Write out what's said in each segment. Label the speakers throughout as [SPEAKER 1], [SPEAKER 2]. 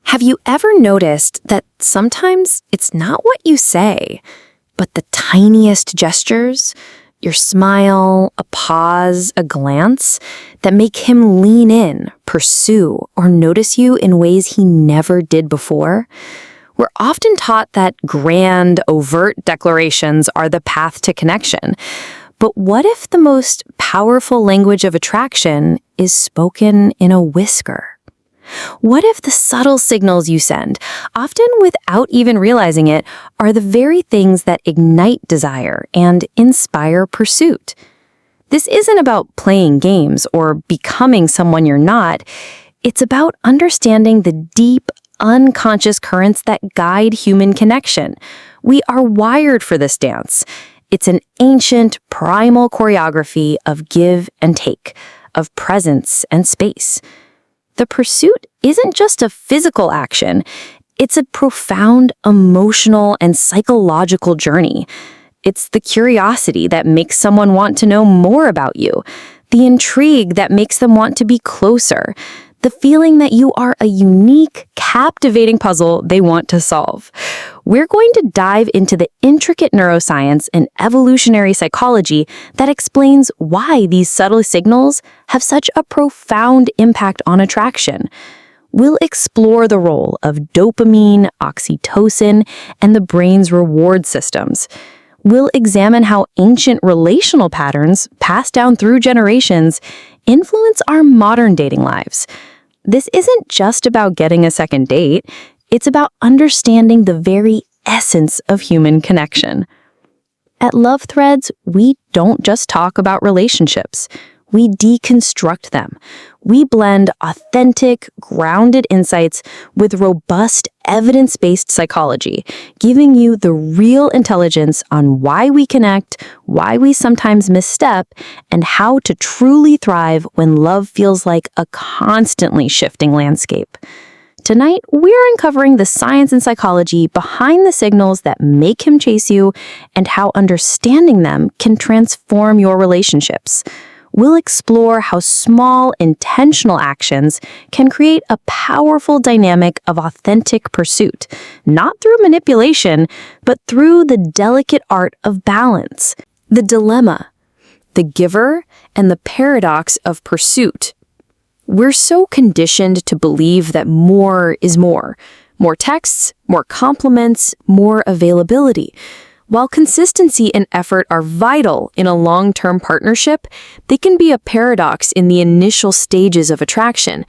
[SPEAKER 1] Have you ever noticed that sometimes it's not what you say, but the tiniest gestures, your smile, a pause, a glance, that make him lean in, pursue, or notice you in ways he never did before? We're often taught that grand, overt declarations are the path to connection. But what if the most powerful language of attraction is spoken in a whisper? What if the subtle signals you send, often without even realizing it, are the very things that ignite desire and inspire pursuit? This isn't about playing games or becoming someone you're not. It's about understanding the deep, unconscious currents that guide human connection. We are wired for this dance. It's an ancient, primal choreography of give and take, of presence and space. The pursuit isn't just a physical action, it's a profound emotional and psychological journey. It's the curiosity that makes someone want to know more about you, the intrigue that makes them want to be closer, the feeling that you are a unique, captivating puzzle they want to solve. We're going to dive into the intricate neuroscience and evolutionary psychology that explains why these subtle signals have such a profound impact on attraction. We'll explore the role of dopamine, oxytocin, and the brain's reward systems. We'll examine how ancient relational patterns, passed down through generations, influence our modern dating lives. This isn't just about getting a second date, it's about understanding the very essence of human connection. At Love Threads, we don't just talk about relationships. We deconstruct them. We blend authentic, grounded insights with robust, evidence-based psychology, giving you the real intelligence on why we connect, why we sometimes misstep, and how to truly thrive when love feels like a constantly shifting landscape. Tonight, we're uncovering the science and psychology behind the signals that make him chase you and how understanding them can transform your relationships. We'll explore how small, intentional actions can create a powerful dynamic of authentic pursuit, not through manipulation, but through the delicate art of balance. The dilemma, the giver, and the paradox of pursuit. We're so conditioned to believe that more is more. More texts, more compliments, more availability. While consistency and effort are vital in a long-term partnership, they can be a paradox in the initial stages of attraction.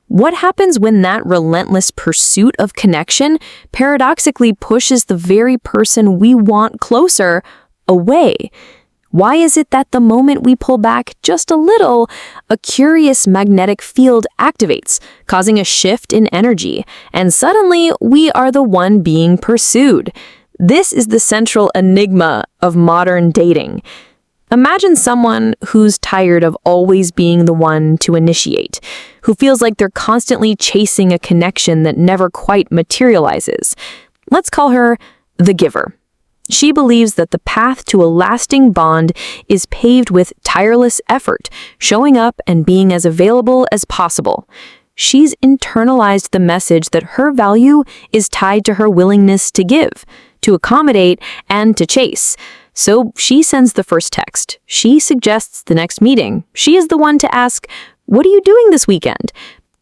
[SPEAKER 1] What happens when that relentless pursuit of connection paradoxically pushes the very person we want closer away? Why is it that the moment we pull back just a little, a curious magnetic field activates, causing a shift in energy, and suddenly we are the one being pursued? This is the central enigma of modern dating. Imagine someone who's tired of always being the one to initiate, who feels like they're constantly chasing a connection that never quite materializes. Let's call her the giver. She believes that the path to a lasting bond is paved with tireless effort, showing up and being as available as possible. She's internalized the message that her value is tied to her willingness to give, to accommodate, and to chase. So she sends the first text. She suggests the next meeting. She is the one to ask, "What are you doing this weekend?"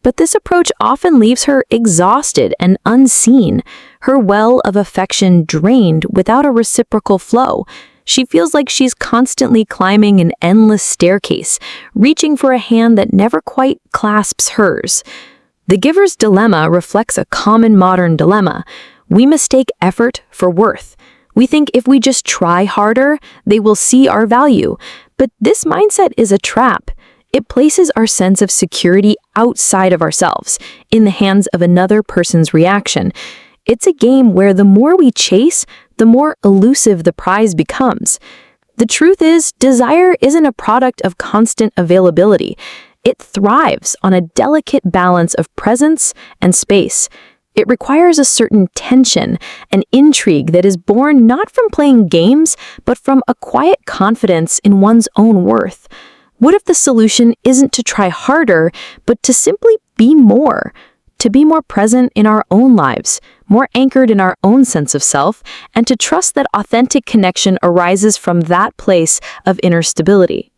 [SPEAKER 1] But this approach often leaves her exhausted and unseen, her well of affection drained without a reciprocal flow. She feels like she's constantly climbing an endless staircase, reaching for a hand that never quite clasps hers. The giver's dilemma reflects a common modern dilemma. We mistake effort for worth. We think if we just try harder, they will see our value. But this mindset is a trap. It places our sense of security outside of ourselves, in the hands of another person's reaction. It's a game where the more we chase, the more elusive the prize becomes. The truth is, desire isn't a product of constant availability. It thrives on a delicate balance of presence and space. It requires a certain tension and intrigue that is born not from playing games, but from a quiet confidence in one's own worth. What if the solution isn't to try harder, but to simply be more? To be more present in our own lives, more anchored in our own sense of self, and to trust that authentic connection arises from that place of inner stability.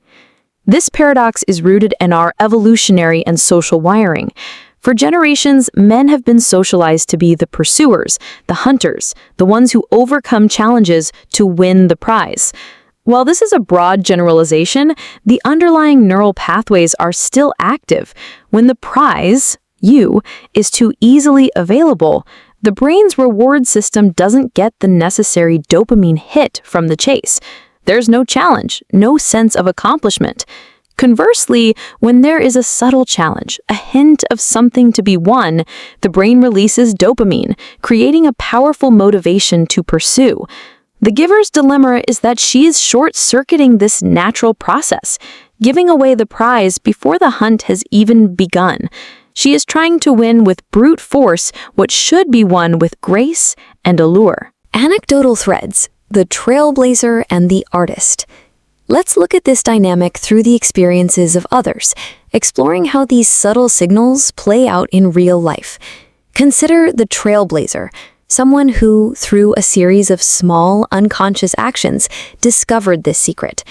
[SPEAKER 1] This paradox is rooted in our evolutionary and social wiring. For generations, men have been socialized to be the pursuers, the hunters, the ones who overcome challenges to win the prize. While this is a broad generalization, the underlying neural pathways are still active. When the prize, you, is too easily available, the brain's reward system doesn't get the necessary dopamine hit from the chase. There's no challenge, no sense of accomplishment. Conversely, when there is a subtle challenge, a hint of something to be won, the brain releases dopamine, creating a powerful motivation to pursue. The giver's dilemma is that she is short-circuiting this natural process, giving away the prize before the hunt has even begun. She is trying to win with brute force what should be won with grace and allure.
[SPEAKER 2] Anecdotal threads, the trailblazer and the artist. Let's look at this dynamic through the experiences of others, exploring how these subtle signals play out in real life. Consider the trailblazer, someone who, through a series of small, unconscious actions, discovered this secret.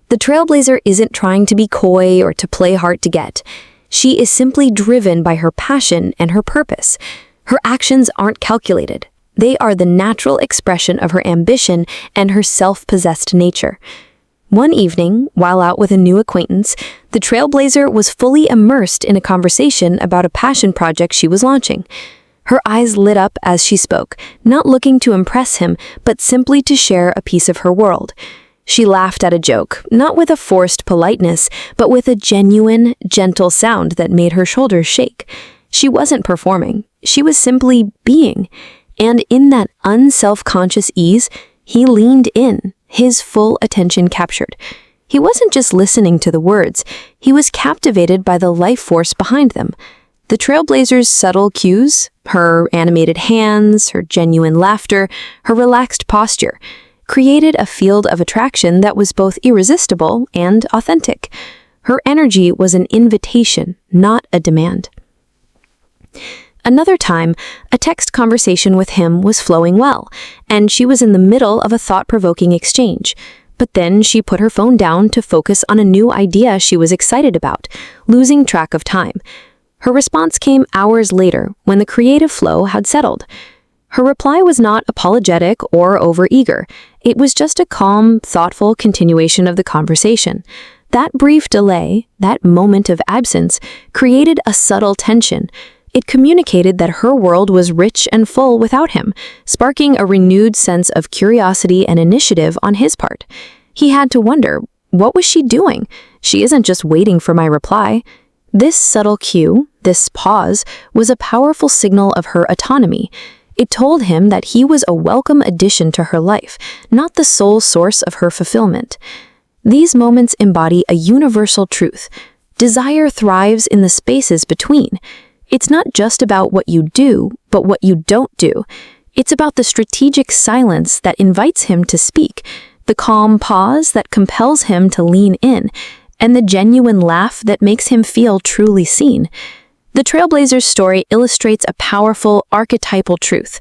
[SPEAKER 2] The trailblazer isn't trying to be coy or to play hard to get. She is simply driven by her passion and her purpose. Her actions aren't calculated. They are the natural expression of her ambition and her self-possessed nature. One evening, while out with a new acquaintance, the trailblazer was fully immersed in a conversation about a passion project she was launching. Her eyes lit up as she spoke, not looking to impress him, but simply to share a piece of her world. She laughed at a joke, not with a forced politeness, but with a genuine, gentle sound that made her shoulders shake. She wasn't performing. She was simply being. And in that unself-conscious ease, he leaned in, his full attention captured. He wasn't just listening to the words. He was captivated by the life force behind them. The trailblazer's subtle cues, her animated hands, her genuine laughter, her relaxed posture, created a field of attraction that was both irresistible and authentic. Her energy was an invitation, not a demand. Another time, a text conversation with him was flowing well, and she was in the middle of a thought-provoking exchange. But then she put her phone down to focus on a new idea she was excited about, losing track of time. Her response came hours later, when the creative flow had settled. Her reply was not apologetic or overeager. It was just a calm, thoughtful continuation of the conversation. That brief delay, that moment of absence, created a subtle tension. It communicated that her world was rich and full without him, sparking a renewed sense of curiosity and initiative on his part. He had to wonder, what was she doing? She isn't just waiting for my reply. This subtle cue, this pause, was a powerful signal of her autonomy. It told him that he was a welcome addition to her life, not the sole source of her fulfillment. These moments embody a universal truth. Desire thrives in the spaces between. It's not just about what you do, but what you don't do. It's about the strategic silence that invites him to speak, the calm pause that compels him to lean in, and the genuine laugh that makes him feel truly seen. The trailblazer's story illustrates a powerful archetypal truth.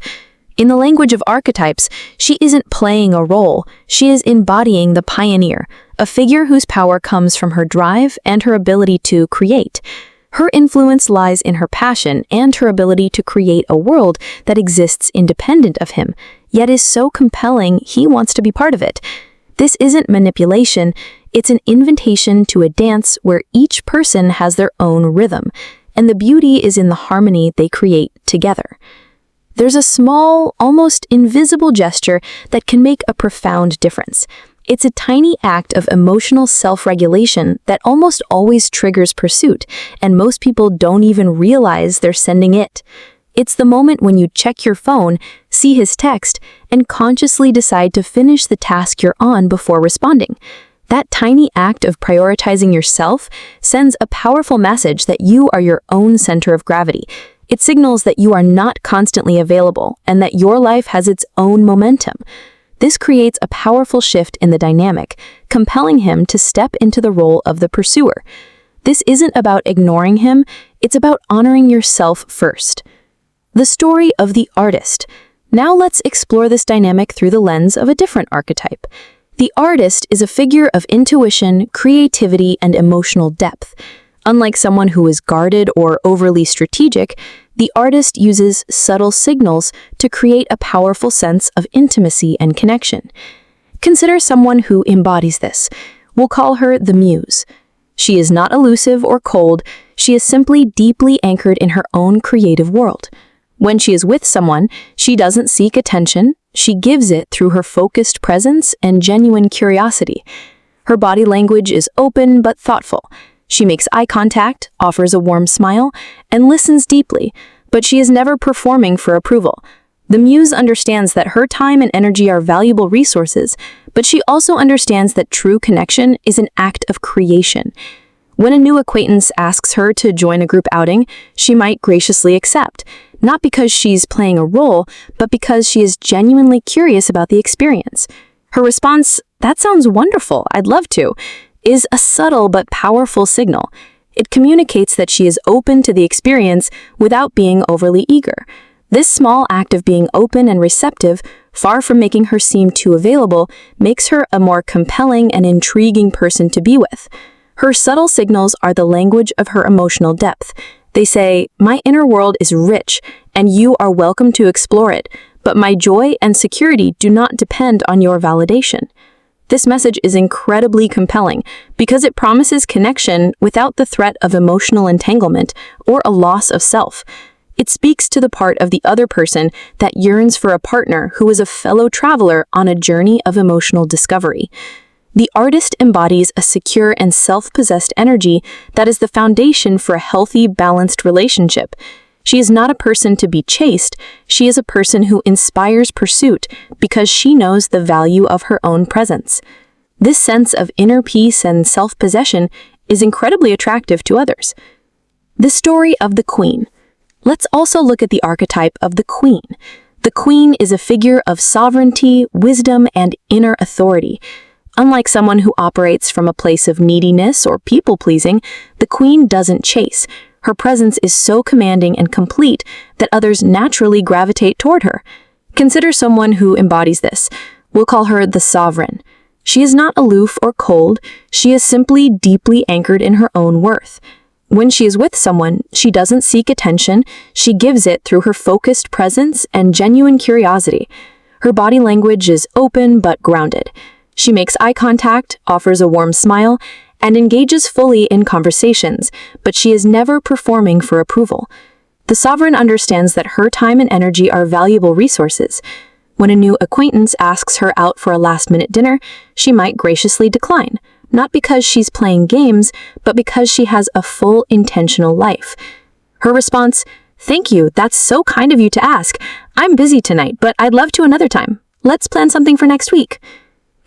[SPEAKER 2] In the language of archetypes, she isn't playing a role, she is embodying the pioneer, a figure whose power comes from her drive and her ability to create. Her influence lies in her passion and her ability to create a world that exists independent of him, yet is so compelling he wants to be part of it. This isn't manipulation, it's an invitation to a dance where each person has their own rhythm, and the beauty is in the harmony they create together. There's a small, almost invisible gesture that can make a profound difference. It's a tiny act of emotional self-regulation that almost always triggers pursuit, and most people don't even realize they're sending it. It's the moment when you check your phone, see his text, and consciously decide to finish the task you're on before responding. That tiny act of prioritizing yourself sends a powerful message that you are your own center of gravity. It signals that you are not constantly available and that your life has its own momentum. This creates a powerful shift in the dynamic, compelling him to step into the role of the pursuer. This isn't about ignoring him, it's about honoring yourself first. The story of the artist. Now let's explore this dynamic through the lens of a different archetype. The artist is a figure of intuition, creativity, and emotional depth. Unlike someone who is guarded or overly strategic, the artist uses subtle signals to create a powerful sense of intimacy and connection. Consider someone who embodies this. We'll call her the muse. She is not elusive or cold, she is simply deeply anchored in her own creative world. When she is with someone, she doesn't seek attention, she gives it through her focused presence and genuine curiosity. Her body language is open but thoughtful. She makes eye contact, offers a warm smile, and listens deeply, but she is never performing for approval. The muse understands that her time and energy are valuable resources, but she also understands that true connection is an act of creation. When a new acquaintance asks her to join a group outing, she might graciously accept, not because she's playing a role, but because she is genuinely curious about the experience. Her response, "That sounds wonderful, I'd love to," is a subtle but powerful signal. It communicates that she is open to the experience without being overly eager. This small act of being open and receptive, far from making her seem too available, makes her a more compelling and intriguing person to be with. Her subtle signals are the language of her emotional depth. They say, "My inner world is rich, and you are welcome to explore it, but my joy and security do not depend on your validation." This message is incredibly compelling because it promises connection without the threat of emotional entanglement or a loss of self. It speaks to the part of the other person that yearns for a partner who is a fellow traveler on a journey of emotional discovery. The artist embodies a secure and self-possessed energy that is the foundation for a healthy, balanced relationship. She is not a person to be chased, she is a person who inspires pursuit because she knows the value of her own presence. This sense of inner peace and self-possession is incredibly attractive to others. The story of the queen. Let's also look at the archetype of the queen. The queen is a figure of sovereignty, wisdom, and inner authority. Unlike someone who operates from a place of neediness or people-pleasing, the queen doesn't chase. Her presence is so commanding and complete that others naturally gravitate toward her. Consider someone who embodies this. We'll call her the sovereign. She is not aloof or cold, she is simply deeply anchored in her own worth. When she is with someone, she doesn't seek attention, she gives it through her focused presence and genuine curiosity. Her body language is open but grounded. She makes eye contact, offers a warm smile, and engages fully in conversations, but she is never performing for approval. The sovereign understands that her time and energy are valuable resources. When a new acquaintance asks her out for a last-minute dinner, she might graciously decline, not because she's playing games, but because she has a full, intentional life. Her response, "Thank you, that's so kind of you to ask. I'm busy tonight, but I'd love to another time. Let's plan something for next week,"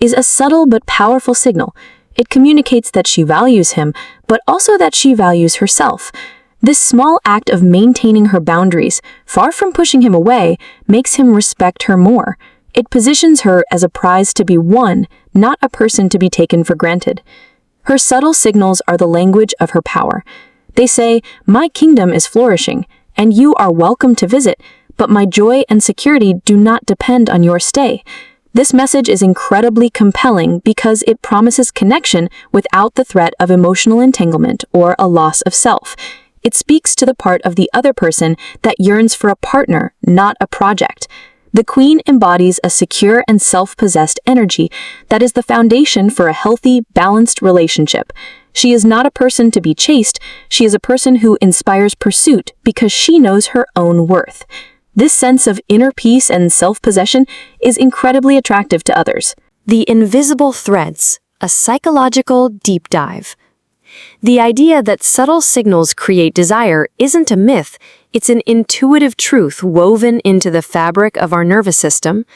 [SPEAKER 2] is a subtle but powerful signal. It communicates that she values him, but also that she values herself. This small act of maintaining her boundaries, far from pushing him away, makes him respect her more. It positions her as a prize to be won, not a person to be taken for granted. Her subtle signals are the language of her power. They say, "My kingdom is flourishing, and you are welcome to visit, but my joy and security do not depend on your stay." This message is incredibly compelling because it promises connection without the threat of emotional entanglement or a loss of self. It speaks to the part of the other person that yearns for a partner, not a project. The queen embodies a secure and self-possessed energy that is the foundation for a healthy, balanced relationship. She is not a person to be chased, she is a person who inspires pursuit because she knows her own worth. This sense of inner peace and self-possession is incredibly attractive to others.
[SPEAKER 1] The invisible threads, a psychological deep dive. The idea that subtle signals create desire isn't a myth, it's an intuitive truth woven into the fabric of our nervous system.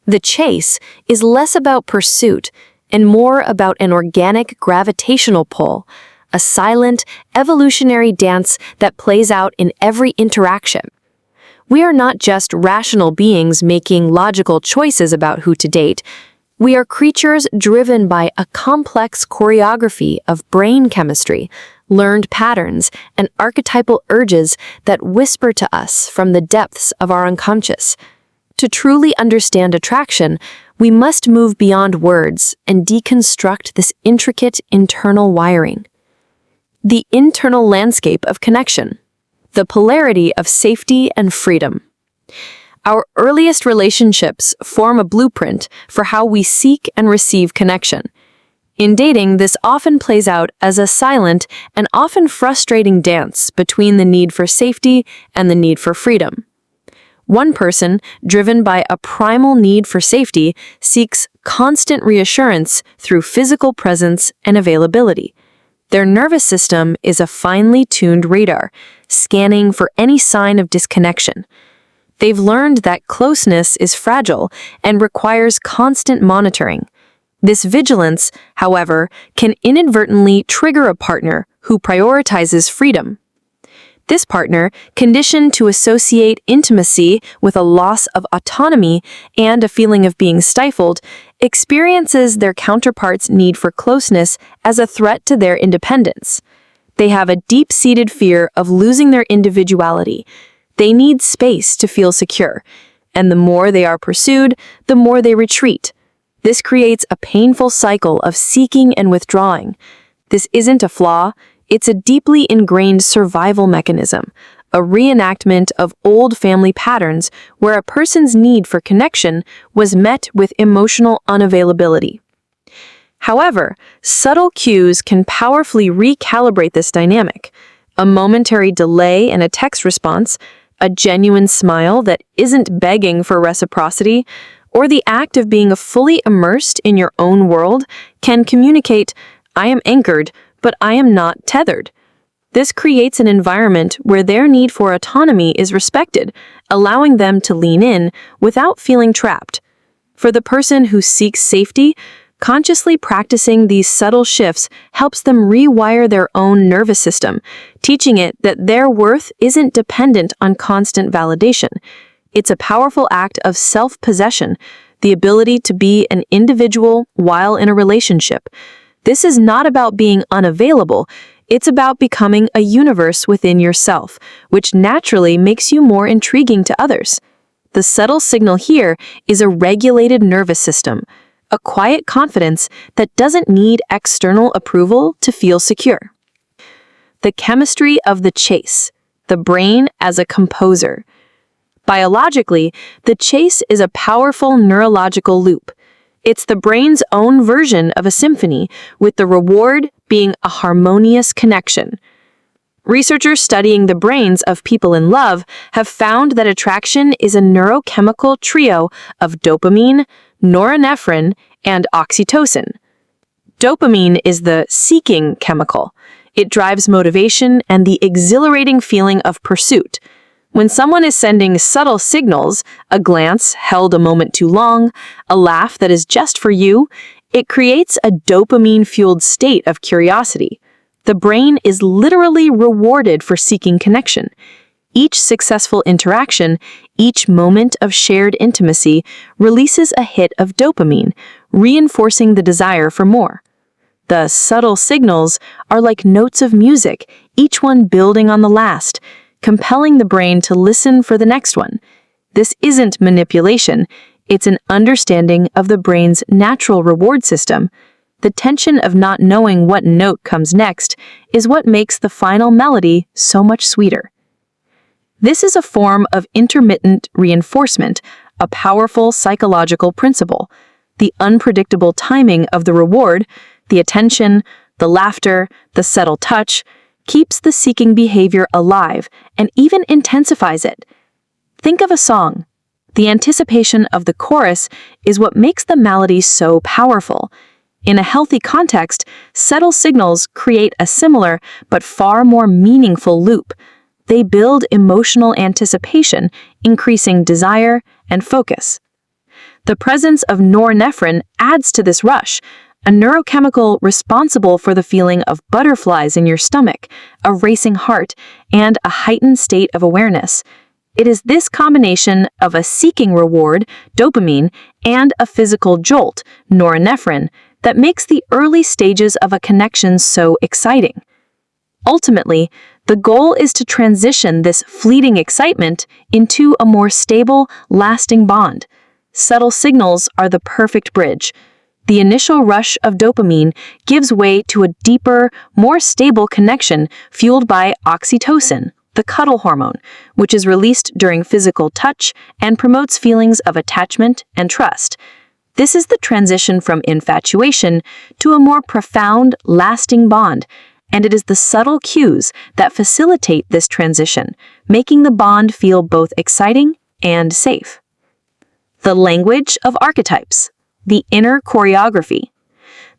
[SPEAKER 1] The chase is less about pursuit and more about an organic gravitational pull, a silent, evolutionary dance that plays out in every interaction. We are not just rational beings making logical choices about who to date. We are creatures driven by a complex choreography of brain chemistry, learned patterns, and archetypal urges that whisper to us from the depths of our unconscious. To truly understand attraction, we must move beyond words and deconstruct this intricate internal wiring. The internal landscape of connection. The polarity of safety and freedom. Our earliest relationships form a blueprint for how we seek and receive connection. In dating, this often plays out as a silent and often frustrating dance between the need for safety and the need for freedom. One person, driven by a primal need for safety, seeks constant reassurance through physical presence and availability. Their nervous system is a finely tuned radar, scanning for any sign of disconnection. They've learned that closeness is fragile and requires constant monitoring. This vigilance, however, can inadvertently trigger a partner who prioritizes freedom. This partner, conditioned to associate intimacy with a loss of autonomy and a feeling of being stifled, experiences their counterpart's need for closeness as a threat to their independence. They have a deep-seated fear of losing their individuality. They need space to feel secure, and the more they are pursued, the more they retreat. This creates a painful cycle of seeking and withdrawing. This isn't a flaw, it's a deeply ingrained survival mechanism, a reenactment of old family patterns where a person's need for connection was met with emotional unavailability. However, subtle cues can powerfully recalibrate this dynamic. A momentary delay in a text response, a genuine smile that isn't begging for reciprocity, or the act of being fully immersed in your own world can communicate, "I am anchored, but I am not tethered." This creates an environment where their need for autonomy is respected, allowing them to lean in without feeling trapped. For the person who seeks safety, consciously practicing these subtle shifts helps them rewire their own nervous system, teaching it that their worth isn't dependent on constant validation. It's a powerful act of self-possession, the ability to be an individual while in a relationship. This is not about being unavailable, it's about becoming a universe within yourself, which naturally makes you more intriguing to others. The subtle signal here is a regulated nervous system, a quiet confidence that doesn't need external approval to feel secure. The chemistry of the chase, the brain as a composer. Biologically, the chase is a powerful neurological loop. It's the brain's own version of a symphony, with the reward being a harmonious connection. Researchers studying the brains of people in love have found that attraction is a neurochemical trio of dopamine, norepinephrine, and oxytocin. Dopamine is the seeking chemical. It drives motivation and the exhilarating feeling of pursuit. When someone is sending subtle signals, a glance held a moment too long, a laugh that is just for you, it creates a dopamine-fueled state of curiosity. The brain is literally rewarded for seeking connection. Each successful interaction, each moment of shared intimacy, releases a hit of dopamine, reinforcing the desire for more. The subtle signals are like notes of music, each one building on the last, compelling the brain to listen for the next one. This isn't manipulation, it's an understanding of the brain's natural reward system. The tension of not knowing what note comes next is what makes the final melody so much sweeter. This is a form of intermittent reinforcement, a powerful psychological principle. The unpredictable timing of the reward, the attention, the laughter, the subtle touch, keeps the seeking behavior alive and even intensifies it. Think of a song. The anticipation of the chorus is what makes the melody so powerful. In a healthy context, subtle signals create a similar but far more meaningful loop. They build emotional anticipation, increasing desire and focus. The presence of norepinephrine adds to this rush, a neurochemical responsible for the feeling of butterflies in your stomach, a racing heart, and a heightened state of awareness.
[SPEAKER 2] It is this combination of a seeking reward, dopamine, and a physical jolt, norepinephrine, that makes the early stages of a connection so exciting. Ultimately, the goal is to transition this fleeting excitement into a more stable, lasting bond. Subtle signals are the perfect bridge. The initial rush of dopamine gives way to a deeper, more stable connection fueled by oxytocin, the cuddle hormone, which is released during physical touch and promotes feelings of attachment and trust. This is the transition from infatuation to a more profound, lasting bond, and it is the subtle cues that facilitate this transition, making the bond feel both exciting and safe. The language of archetypes, the inner choreography.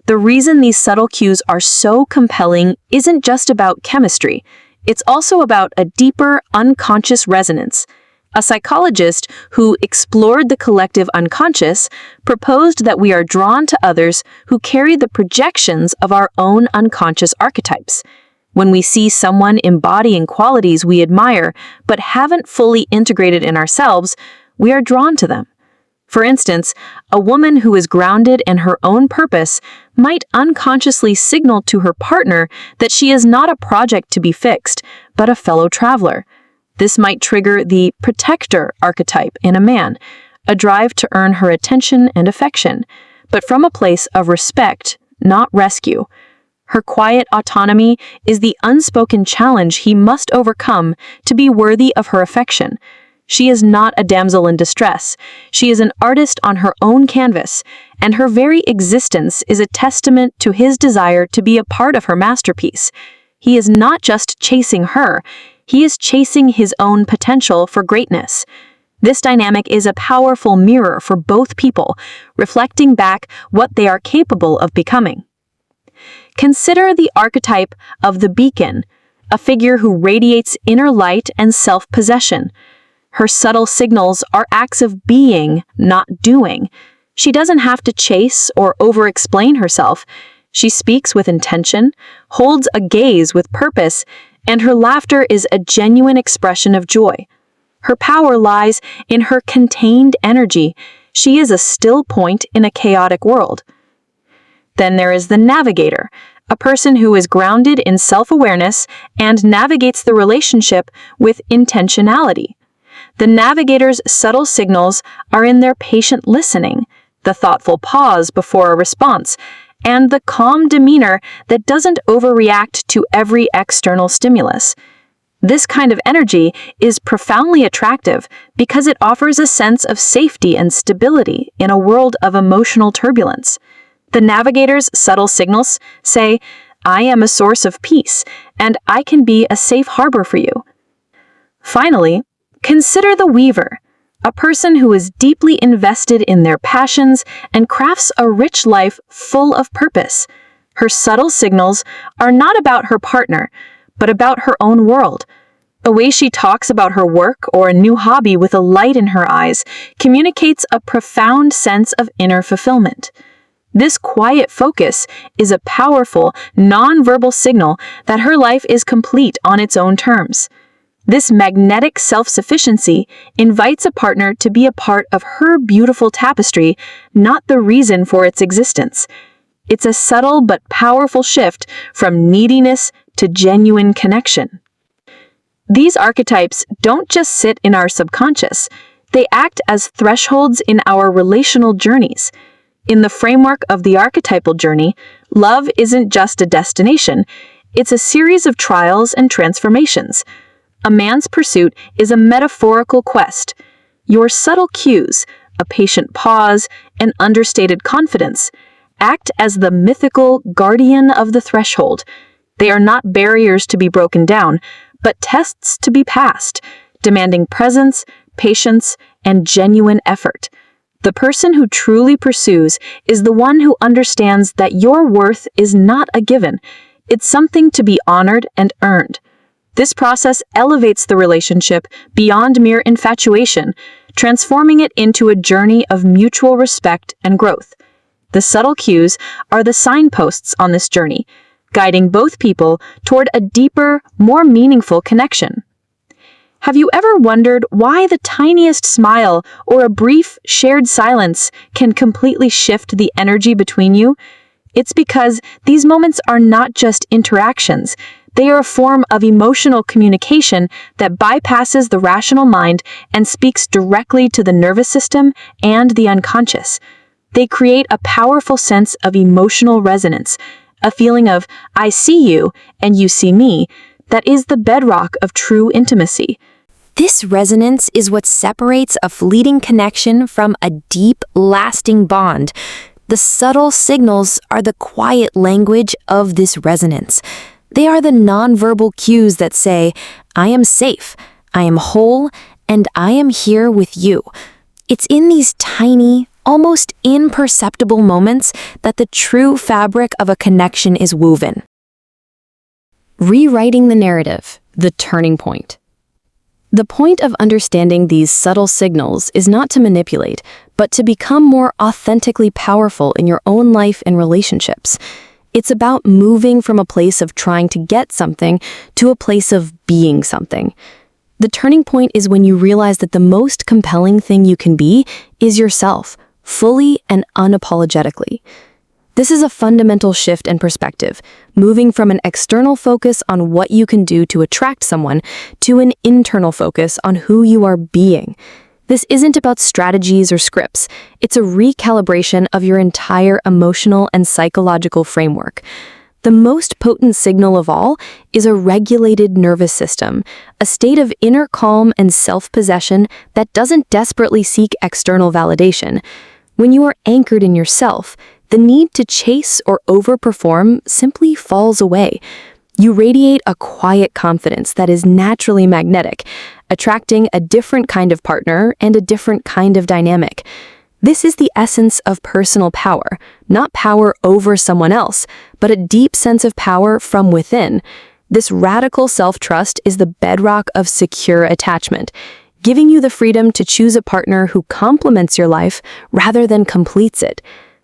[SPEAKER 2] The reason these subtle cues are so compelling isn't just about chemistry. It's also about a deeper, unconscious resonance. A psychologist who explored the collective unconscious proposed that we are drawn to others who carry the projections of our own unconscious archetypes. When we see someone embodying qualities we admire but haven't fully integrated in ourselves, we are drawn to them. For instance, a woman who is grounded in her own purpose might unconsciously signal to her partner that she is not a project to be fixed, but a fellow traveler. This might trigger the protector archetype in a man, a drive to earn her attention and affection, but from a place of respect, not rescue. Her quiet autonomy is the unspoken challenge he must overcome to be worthy of her affection. She is not a damsel in distress. She is an artist on her own canvas, and her very existence is a testament to his desire to be a part of her masterpiece. He is not just chasing her, he is chasing his own potential for greatness. This dynamic is a powerful mirror for both people, reflecting back what they are capable of becoming. Consider the archetype of the beacon, a figure who radiates inner light and self-possession. Her subtle signals are acts of being, not doing. She doesn't have to chase or over-explain herself. She speaks with intention, holds a gaze with purpose, and her laughter is a genuine expression of joy. Her power lies in her contained energy. She is a still point in a chaotic world. Then there is the navigator, a person who is grounded in self-awareness and navigates the relationship with intentionality. The navigator's subtle signals are in their patient listening, the thoughtful pause before a response, and the calm demeanor that doesn't overreact to every external stimulus. This kind of energy is profoundly attractive because it offers a sense of safety and stability in a world of emotional turbulence. The navigator's subtle signals say, "I am a source of peace, and I can be a safe harbor for you." Finally, consider the weaver, a person who is deeply invested in their passions and crafts a rich life full of purpose. Her subtle signals are not about her partner, but about her own world. The way she talks about her work or a new hobby with a light in her eyes communicates a profound sense of inner fulfillment. This quiet focus is a powerful, non-verbal signal that her life is complete on its own terms. This magnetic self-sufficiency invites a partner to be a part of her beautiful tapestry, not the reason for its existence. It's a subtle but powerful shift from neediness to genuine connection. These archetypes don't just sit in our subconscious, they act as thresholds in our relational journeys. In the framework of the archetypal journey, love isn't just a destination, it's a series of trials and transformations. A man's pursuit is a metaphorical quest. Your subtle cues, a patient pause, and understated confidence, act as the mythical guardian of the threshold. They are not barriers to be broken down, but tests to be passed, demanding presence, patience, and genuine effort. The person who truly pursues is the one who understands that your worth is not a given. It's something to be honored and earned. This process elevates the relationship beyond mere infatuation, transforming it into a journey of mutual respect and growth. The subtle cues are the signposts on this journey, guiding both people toward a deeper, more meaningful connection.
[SPEAKER 3] Have you ever wondered why the tiniest smile or a brief shared silence can completely shift the energy between you? It's because these moments are not just interactions. They are a form of emotional communication that bypasses the rational mind and speaks directly to the nervous system and the unconscious. They create a powerful sense of emotional resonance, a feeling of, I see you and you see me, that is the bedrock of true intimacy.
[SPEAKER 1] This resonance is what separates a fleeting connection from a deep, lasting bond. The subtle signals are the quiet language of this resonance. They are the nonverbal cues that say, I am safe, I am whole, and I am here with you. It's in these tiny, almost imperceptible moments that the true fabric of a connection is woven. Rewriting the narrative, the turning point. The point of understanding these subtle signals is not to manipulate, but to become more authentically powerful in your own life and relationships. It's about moving from a place of trying to get something to a place of being something. The turning point is when you realize that the most compelling thing you can be is yourself, fully and unapologetically. This is a fundamental shift in perspective, moving from an external focus on what you can do to attract someone to an internal focus on who you are being. This isn't about strategies or scripts. It's a recalibration of your entire emotional and psychological framework. The most potent signal of all is a regulated nervous system, a state of inner calm and self-possession that doesn't desperately seek external validation. When you are anchored in yourself, the need to chase or overperform simply falls away. You radiate a quiet confidence that is naturally magnetic, attracting a different kind of partner and a different kind of dynamic. This is the essence of personal power, not power over someone else, but a deep sense of power from within. This radical self-trust is the bedrock of secure attachment, giving you the freedom to choose a partner who complements your life rather than completes it.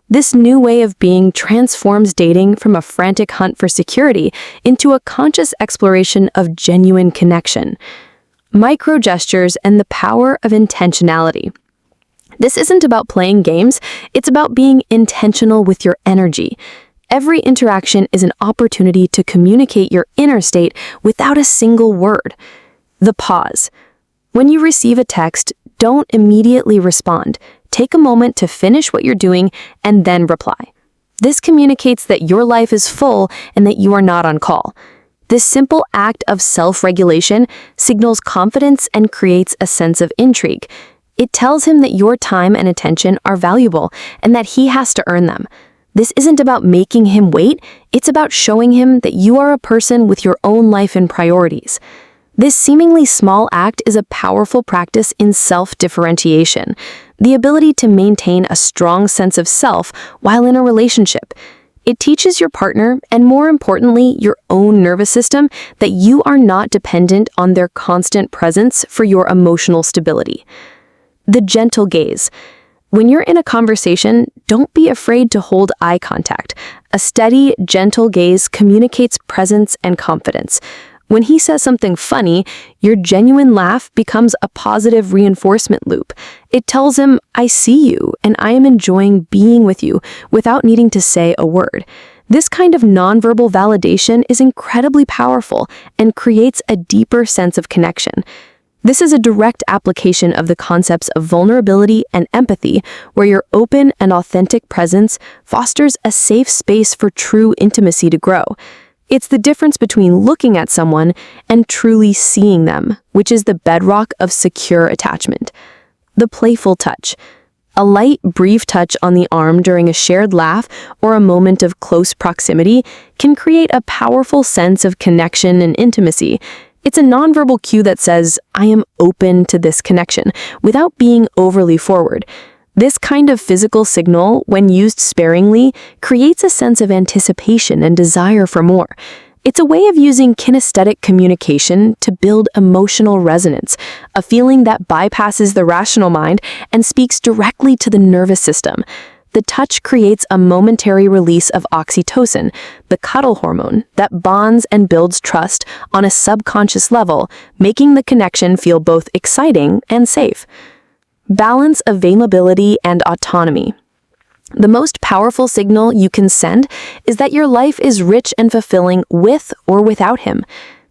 [SPEAKER 1] This new way of being transforms dating from a frantic hunt for security into a conscious exploration of genuine connection. Micro gestures and the power of intentionality. This isn't about playing games, it's about being intentional with your energy. Every interaction is an opportunity to communicate your inner state without a single word. The pause. When you receive a text, don't immediately respond. Take a moment to finish what you're doing and then reply. This communicates that your life is full and that you are not on call. This simple act of self-regulation signals confidence and creates a sense of intrigue. It tells him that your time and attention are valuable and that he has to earn them. This isn't about making him wait, it's about showing him that you are a person with your own life and priorities. This seemingly small act is a powerful practice in self-differentiation, the ability to maintain a strong sense of self while in a relationship. It teaches your partner, and more importantly, your own nervous system, that you are not dependent on their constant presence for your emotional stability. The gentle gaze. When you're in a conversation, don't be afraid to hold eye contact. A steady, gentle gaze communicates presence and confidence. When he says something funny, your genuine laugh becomes a positive reinforcement loop. It tells him, I see you, and I am enjoying being with you, without needing to say a word. This kind of nonverbal validation is incredibly powerful and creates a deeper sense of connection. This is a direct application of the concepts of vulnerability and empathy, where your open and authentic presence fosters a safe space for true intimacy to grow. It's the difference between looking at someone and truly seeing them, which is the bedrock of secure attachment. The playful touch. A light, brief touch on the arm during a shared laugh or a moment of close proximity can create a powerful sense of connection and intimacy. It's a nonverbal cue that says, I am open to this connection, without being overly forward. This kind of physical signal, when used sparingly, creates a sense of anticipation and desire for more. It's a way of using kinesthetic communication to build emotional resonance, a feeling that bypasses the rational mind and speaks directly to the nervous system.
[SPEAKER 2] The touch creates a momentary release of oxytocin, the cuddle hormone that bonds and builds trust on a subconscious level, making the connection feel both exciting and safe. Balance, availability, and autonomy. The most powerful signal you can send is that your life is rich and fulfilling with or without him.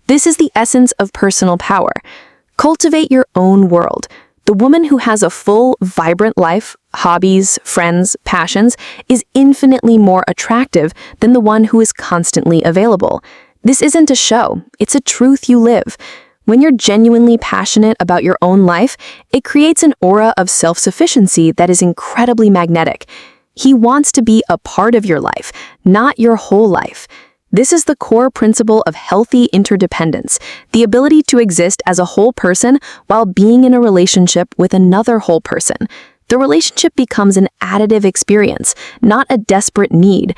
[SPEAKER 2] This is the essence of personal power. Cultivate your own world. The woman who has a full, vibrant life, hobbies, friends, passions, is infinitely more attractive than the one who is constantly available. This isn't a show, it's a truth you live. When you're genuinely passionate about your own life, it creates an aura of self-sufficiency that is incredibly magnetic. He wants to be a part of your life, not your whole life. This is the core principle of healthy interdependence, the ability to exist as a whole person while being in a relationship with another whole person. The relationship becomes an additive experience, not a desperate need.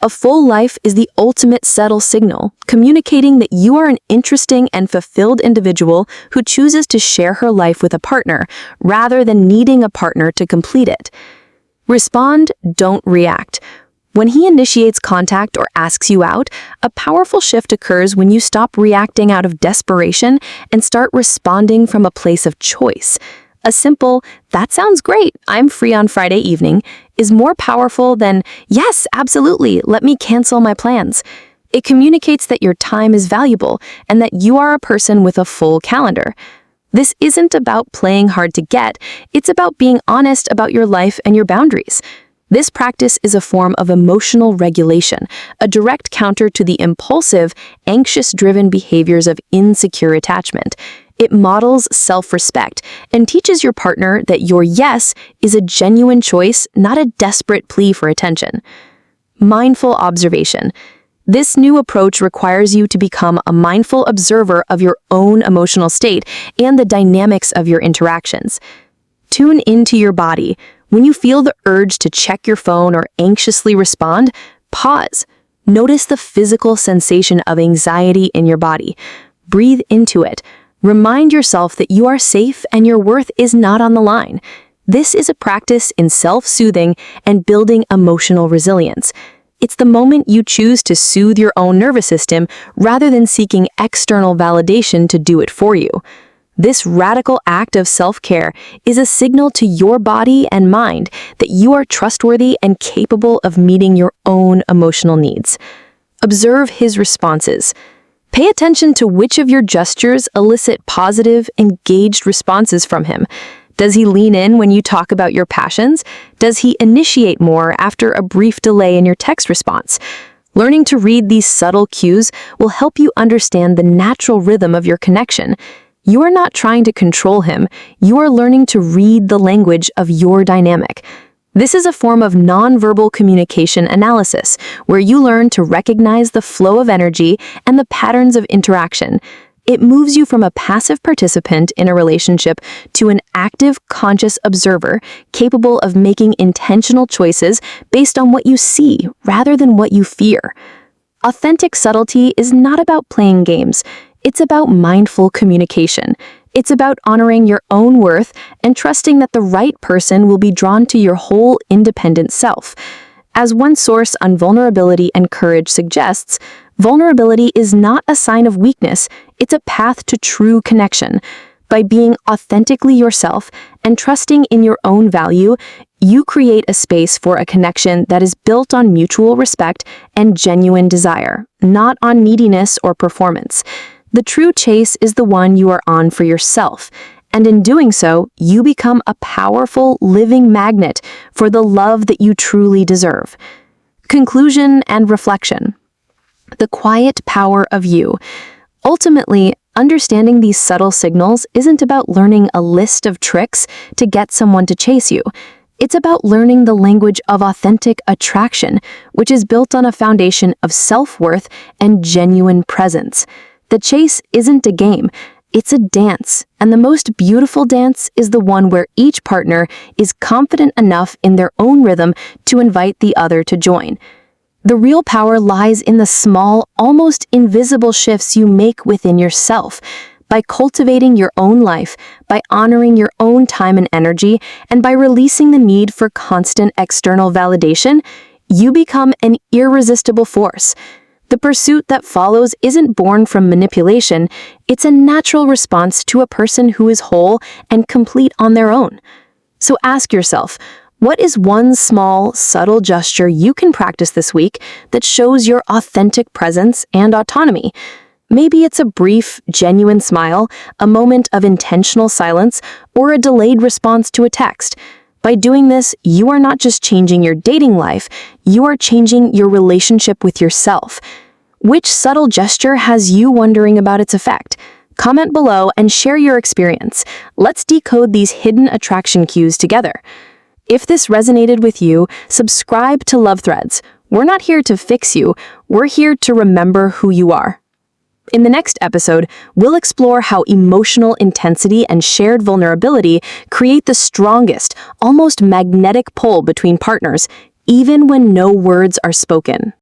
[SPEAKER 2] A full life is the ultimate subtle signal, communicating that you are an interesting and fulfilled individual who chooses to share her life with a partner, rather than needing a partner to complete it. Respond, don't react. When he initiates contact or asks you out, a powerful shift occurs when you stop reacting out of desperation and start responding from a place of choice. A simple, "That sounds great, I'm free on Friday evening," is more powerful than, "Yes, absolutely, let me cancel my plans." It communicates that your time is valuable and that you are a person with a full calendar. This isn't about playing hard to get, it's about being honest about your life and your boundaries. This practice is a form of emotional regulation, a direct counter to the impulsive, anxious-driven behaviors of insecure attachment. It models self-respect and teaches your partner that your yes is a genuine choice, not a desperate plea for attention. Mindful observation. This new approach requires you to become a mindful observer of your own emotional state and the dynamics of your interactions. Tune into your body. When you feel the urge to check your phone or anxiously respond, pause. Notice the physical sensation of anxiety in your body. Breathe into it. Remind yourself that you are safe and your worth is not on the line. This is a practice in self-soothing and building emotional resilience. It's the moment you choose to soothe your own nervous system rather than seeking external validation to do it for you. This radical act of self-care is a signal to your body and mind that you are trustworthy and capable of meeting your own emotional needs. Observe his responses. Pay attention to which of your gestures elicit positive, engaged responses from him. Does he lean in when you talk about your passions? Does he initiate more after a brief delay in your text response? Learning to read these subtle cues will help you understand the natural rhythm of your connection. You are not trying to control him, you are learning to read the language of your dynamic. This is a form of nonverbal communication analysis, where you learn to recognize the flow of energy and the patterns of interaction. It moves you from a passive participant in a relationship to an active, conscious observer capable of making intentional choices based on what you see rather than what you fear. Authentic subtlety is not about playing games. It's about mindful communication. It's about honoring your own worth and trusting that the right person will be drawn to your whole independent self. As one source on vulnerability and courage suggests, vulnerability is not a sign of weakness, it's a path to true connection. By being authentically yourself and trusting in your own value, you create a space for a connection that is built on mutual respect and genuine desire, not on neediness or performance. The true chase is the one you are on for yourself, and in doing so, you become a powerful, living magnet for the love that you truly deserve. Conclusion and reflection. The quiet power of you. Ultimately, understanding these subtle signals isn't about learning a list of tricks to get someone to chase you. It's about learning the language of authentic attraction, which is built on a foundation of self-worth and genuine presence. The chase isn't a game, it's a dance, and the most beautiful dance is the one where each partner is confident enough in their own rhythm to invite the other to join. The real power lies in the small, almost invisible shifts you make within yourself. By cultivating your own life, by honoring your own time and energy, and by releasing the need for constant external validation, you become an irresistible force. The pursuit that follows isn't born from manipulation, it's a natural response to a person who is whole and complete on their own. So ask yourself, what is one small, subtle gesture you can practice this week that shows your authentic presence and autonomy? Maybe it's a brief, genuine smile, a moment of intentional silence, or a delayed response to a text. By doing this, you are not just changing your dating life, you are changing your relationship with yourself. Which subtle gesture has you wondering about its effect? Comment below and share your experience. Let's decode these hidden attraction cues together. If this resonated with you, subscribe to Love Threads. We're not here to fix you, we're here to remember who you are. In the next episode, we'll explore how emotional intensity and shared vulnerability create the strongest, almost magnetic pull between partners, even when no words are spoken.